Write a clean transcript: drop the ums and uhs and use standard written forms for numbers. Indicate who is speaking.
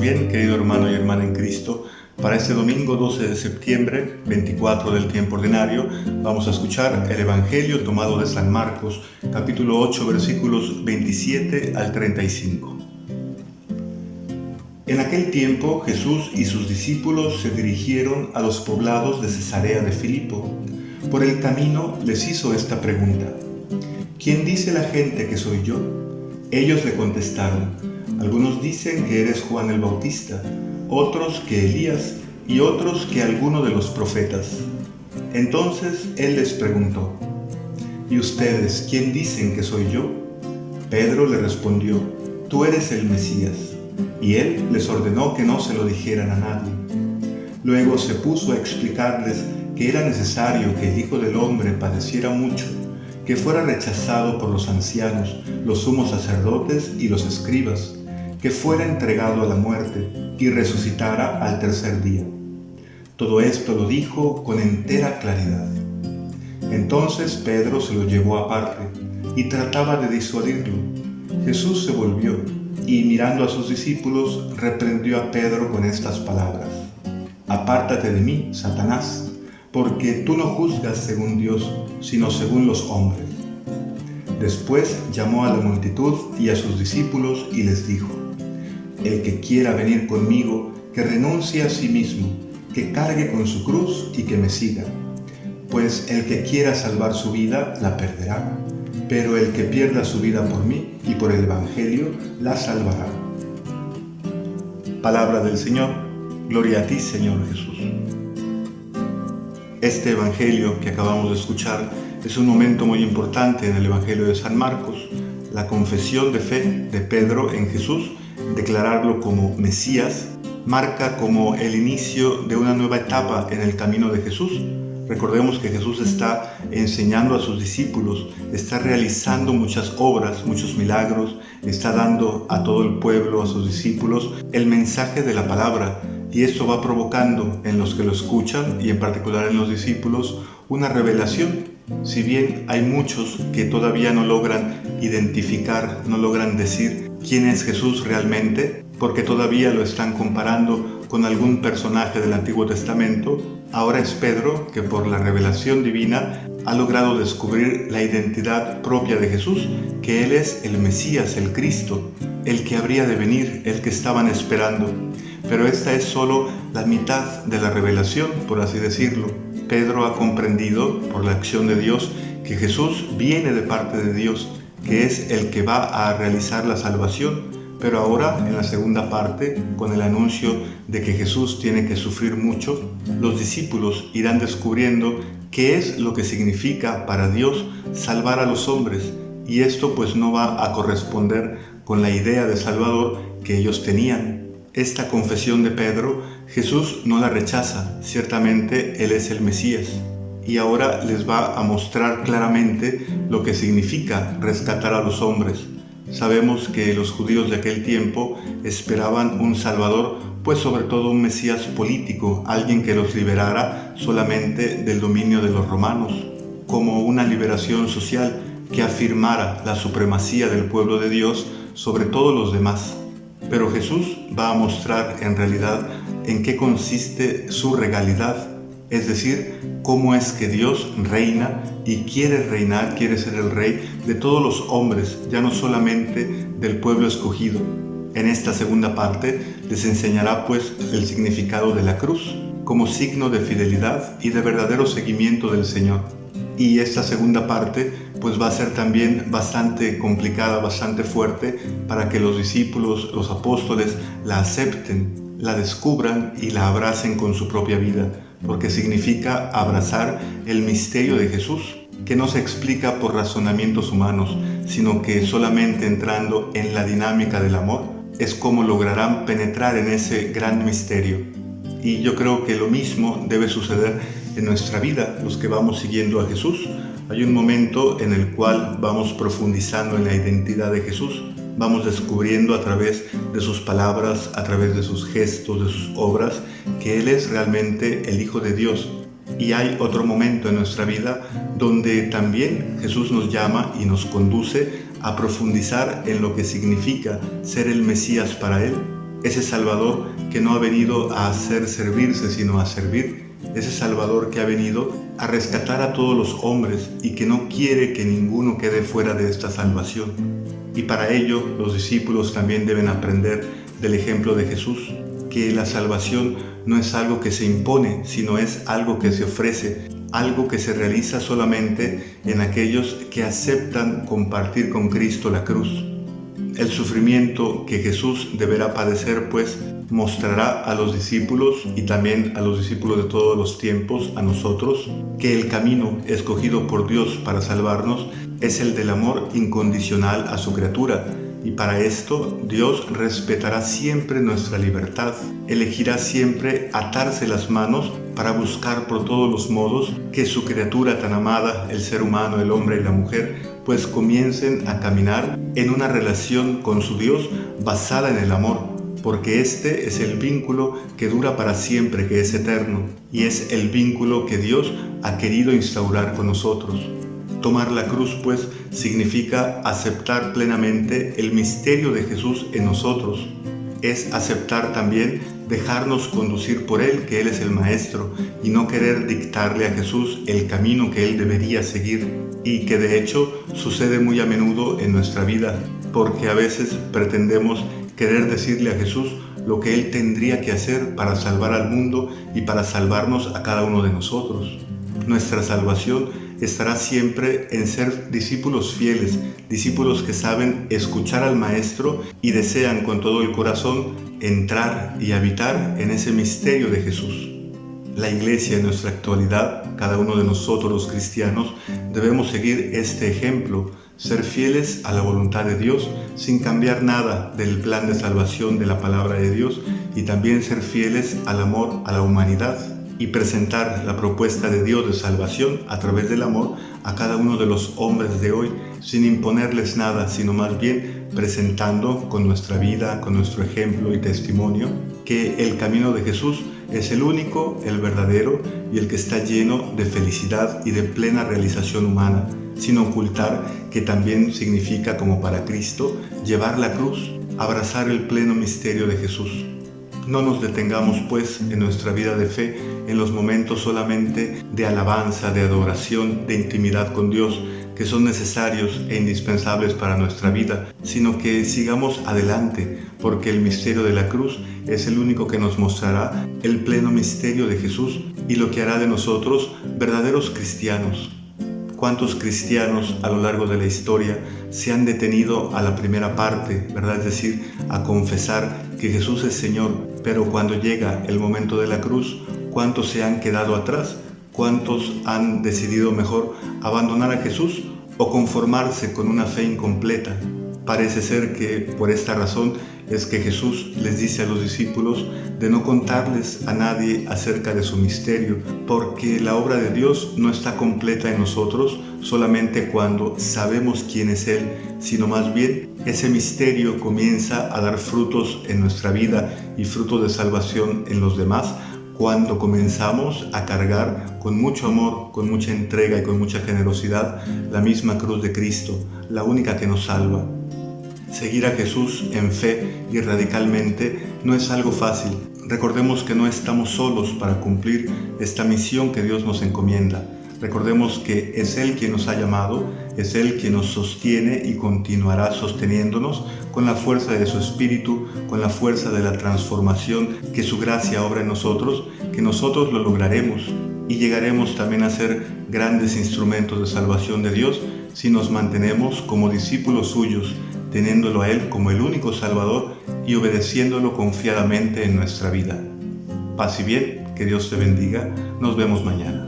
Speaker 1: bien, querido hermano y hermana en Cristo. Para este domingo 12 de septiembre, 24 del tiempo ordinario, vamos a escuchar el Evangelio tomado de San Marcos, capítulo 8, versículos 27 al 35. En aquel tiempo Jesús y sus discípulos se dirigieron a los poblados de Cesarea de Filipo. Por el camino les hizo esta pregunta: ¿quién dice la gente que soy yo? Ellos le contestaron: algunos dicen que eres Juan el Bautista, otros que Elías y otros que alguno de los profetas. Entonces él les preguntó: ¿y ustedes quién dicen que soy yo? Pedro le respondió: tú eres el Mesías. Y él les ordenó que no se lo dijeran a nadie. Luego se puso a explicarles que era necesario que el Hijo del Hombre padeciera mucho, que fuera rechazado por los ancianos, los sumos sacerdotes y los escribas, que fuera entregado a la muerte y resucitara al tercer día. Todo esto lo dijo con entera claridad. Entonces Pedro se lo llevó aparte y trataba de disuadirlo. Jesús se volvió y, mirando a sus discípulos, reprendió a Pedro con estas palabras: apártate de mí, Satanás, porque tú no juzgas según Dios, sino según los hombres. Después llamó a la multitud y a sus discípulos y les dijo: el que quiera venir conmigo, que renuncie a sí mismo, que cargue con su cruz y que me siga. Pues el que quiera salvar su vida, la perderá, pero el que pierda su vida por mí y por el Evangelio, la salvará. Palabra del Señor. Gloria a ti, Señor Jesús. Este Evangelio que acabamos de escuchar es un momento muy importante en el Evangelio de San Marcos, la confesión de fe de Pedro en Jesús. Declararlo como Mesías marca como el inicio de una nueva etapa en el camino de Jesús. Recordemos que Jesús está enseñando a sus discípulos, está realizando muchas obras, muchos milagros, está dando a todo el pueblo, a sus discípulos, el mensaje de la palabra, y esto va provocando en los que lo escuchan, y en particular en los discípulos, una revelación. Si bien hay muchos que todavía no logran identificar, no logran decir quién es Jesús realmente, porque todavía lo están comparando con algún personaje del Antiguo Testamento, ahora es Pedro que por la revelación divina ha logrado descubrir la identidad propia de Jesús, que Él es el Mesías, el Cristo, el que habría de venir, el que estaban esperando. Pero esta es solo la mitad de la revelación, por así decirlo. Pedro ha comprendido, por la acción de Dios, que Jesús viene de parte de Dios, que es el que va a realizar la salvación. Pero ahora, en la segunda parte, con el anuncio de que Jesús tiene que sufrir mucho, los discípulos irán descubriendo qué es lo que significa para Dios salvar a los hombres, y esto pues no va a corresponder con la idea de Salvador que ellos tenían. Esta confesión de Pedro, Jesús no la rechaza, ciertamente Él es el Mesías, y ahora les va a mostrar claramente lo que significa rescatar a los hombres. Sabemos que los judíos de aquel tiempo esperaban un Salvador, pues sobre todo un Mesías político, alguien que los liberara solamente del dominio de los romanos, como una liberación social que afirmara la supremacía del pueblo de Dios sobre todos los demás. Pero Jesús va a mostrar en realidad en qué consiste su regalidad, es decir, cómo es que Dios reina y quiere reinar, quiere ser el rey de todos los hombres, ya no solamente del pueblo escogido. En esta segunda parte les enseñará pues el significado de la cruz como signo de fidelidad y de verdadero seguimiento del Señor. Y esta segunda parte pues va a ser también bastante complicada, bastante fuerte, para que los discípulos, los apóstoles, la acepten, la descubran y la abracen con su propia vida, porque significa abrazar el misterio de Jesús, que no se explica por razonamientos humanos, sino que solamente entrando en la dinámica del amor es como lograrán penetrar en ese gran misterio. Y yo creo que lo mismo debe suceder en nuestra vida, los que vamos siguiendo a Jesús. Hay un momento en el cual vamos profundizando en la identidad de Jesús, vamos descubriendo a través de sus palabras, a través de sus gestos, de sus obras, que Él es realmente el Hijo de Dios. Y hay otro momento en nuestra vida donde también Jesús nos llama y nos conduce a profundizar en lo que significa ser el Mesías para Él, ese Salvador que no ha venido a hacer servirse, sino a servir, ese Salvador que ha venido a rescatar a todos los hombres y que no quiere que ninguno quede fuera de esta salvación. Y para ello los discípulos también deben aprender del ejemplo de Jesús, que la salvación no es algo que se impone, sino es algo que se ofrece, algo que se realiza solamente en aquellos que aceptan compartir con Cristo la cruz. El sufrimiento que Jesús deberá padecer, pues, mostrará a los discípulos y también a los discípulos de todos los tiempos, a nosotros, que el camino escogido por Dios para salvarnos es el del amor incondicional a su criatura. Y para esto Dios respetará siempre nuestra libertad, elegirá siempre atarse las manos para buscar por todos los modos que su criatura tan amada, el ser humano, el hombre y la mujer, pues comiencen a caminar en una relación con su Dios basada en el amor, porque este es el vínculo que dura para siempre, que es eterno, y es el vínculo que Dios ha querido instaurar con nosotros. Tomar la cruz, pues, significa aceptar plenamente el misterio de Jesús en nosotros. Es aceptar también dejarnos conducir por Él, que Él es el Maestro, y no querer dictarle a Jesús el camino que Él debería seguir, y que de hecho sucede muy a menudo en nuestra vida, porque a veces pretendemos querer decirle a Jesús lo que Él tendría que hacer para salvar al mundo y para salvarnos a cada uno de nosotros. Nuestra salvación estará siempre en ser discípulos fieles, discípulos que saben escuchar al Maestro y desean con todo el corazón entrar y habitar en ese misterio de Jesús. La Iglesia en nuestra actualidad, cada uno de nosotros los cristianos, debemos seguir este ejemplo, ser fieles a la voluntad de Dios sin cambiar nada del plan de salvación de la palabra de Dios y también ser fieles al amor a la humanidad y presentar la propuesta de Dios de salvación a través del amor a cada uno de los hombres de hoy, sin imponerles nada, sino más bien presentando con nuestra vida, con nuestro ejemplo y testimonio, que el camino de Jesús es el único, el verdadero y el que está lleno de felicidad y de plena realización humana, sin ocultar que también significa, como para Cristo, llevar la cruz, abrazar el pleno misterio de Jesús. No nos detengamos, pues, en nuestra vida de fe en los momentos solamente de alabanza, de adoración, de intimidad con Dios, que son necesarios e indispensables para nuestra vida, sino que sigamos adelante, porque el misterio de la cruz es el único que nos mostrará el pleno misterio de Jesús y lo que hará de nosotros verdaderos cristianos. ¿Cuántos cristianos a lo largo de la historia se han detenido a la primera parte, ¿verdad? Es decir, a confesar que Jesús es Señor, pero cuando llega el momento de la cruz, ¿cuántos se han quedado atrás? ¿Cuántos han decidido mejor abandonar a Jesús o conformarse con una fe incompleta? Parece ser que por esta razón es que Jesús les dice a los discípulos de no contarles a nadie acerca de su misterio, porque la obra de Dios no está completa en nosotros solamente cuando sabemos quién es Él, sino más bien ese misterio comienza a dar frutos en nuestra vida y frutos de salvación en los demás, cuando comenzamos a cargar con mucho amor, con mucha entrega y con mucha generosidad la misma cruz de Cristo, la única que nos salva. Seguir a Jesús en fe y radicalmente no es algo fácil. Recordemos que no estamos solos para cumplir esta misión que Dios nos encomienda. Recordemos que es Él quien nos ha llamado, es Él quien nos sostiene y continuará sosteniéndonos con la fuerza de su Espíritu, con la fuerza de la transformación que su gracia obra en nosotros, que nosotros lo lograremos y llegaremos también a ser grandes instrumentos de salvación de Dios si nos mantenemos como discípulos suyos, teniéndolo a Él como el único Salvador y obedeciéndolo confiadamente en nuestra vida. Paz y bien, que Dios te bendiga. Nos vemos mañana.